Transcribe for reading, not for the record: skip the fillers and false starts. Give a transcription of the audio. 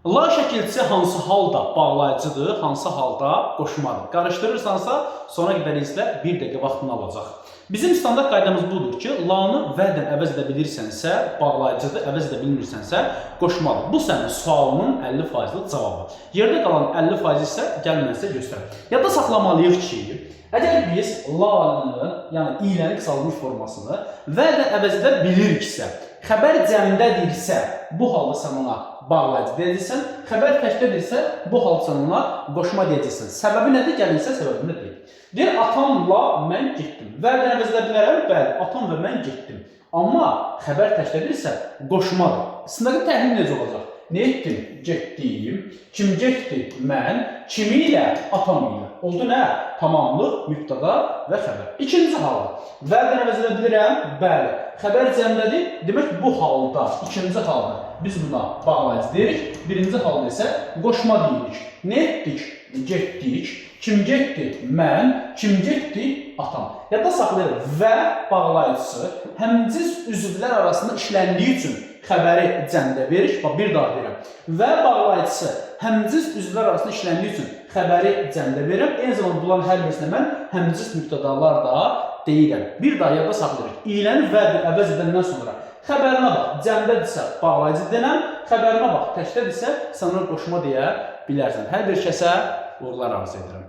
La şəkilçisi hansı halda bağlayıcıdır, hansı halda qoşmadır? Qarışdırırsansa, sonra qədər izlə, 1 dəqiqə vaxtını alacaq. Bizim standart qaydamız budur ki, la-nı vədən əvəz edə bilirsənsə, bağlayıcıdır, əvəz edə bilmirsənsə, qoşmadır. Bu sənin sualının 50%lik cavabı. Yerdə qalan 50% isə gəl mən sizə göstərəm. Yadda saxlamalıyıq ki, əgər biz la-nı, yəni iləni qısalmış formasını vədən əvəz edə biliriksə, xəbər cəmdədirsə, bu halda sən ona bağlayıcı deyəcəksən, xəbər təkdədirsə, bu halda sən ona qoşma deyəcəksən. Səbəbi nədir? Gəlinsə səbəbi nədir? Deyir, atamla mən getdim. Vədən əvəz edə bilərəm? Bəli, atam və mən getdim. Amma xəbər təkdədirsə, qoşmadır. Sınaqı təhlil necə olacaq? Ne etdim? Getdim. Kim getdi? Mən. Kimi ilə? Atam ilə. Oldu nə? Tamamlıq, mübtəda və xəbər. İkinci halda. Vədən əvəz edə bilirəm? Bəli. Xəbər cəmdədir. Demək bu halda, ikinci halda biz buna bağlayıcı deyirik. Birinci halda isə qoşma deyirik. Ne etdik? Getdik. Kim getdi? Mən. Kim getdi? Atam. Yadda saxlayırıq. Və bağlayıcısı həmciz üzvlər arasında işləndiyi üçün xəbəri cəmdə verir. Bax, bir daha deyirəm. Və bağlayıcısı həmciz üzvlər arasında işləndiyi üçün xəbəri cəmdə verirəm. Eyni zamanda bunların hər birisində mən həmciz mübtədalar da deyirəm. Bir daha yadda saxlayırıq. İyləni vəd əvəz edəndən sonra xəbərinə bax, cəmdədirsə bağlayıcı denəm, xəbərinə bax, təkdədirsə sən ona qoşma deyə bilərsən. Hər bir kəsə uğurlar arzu edirəm.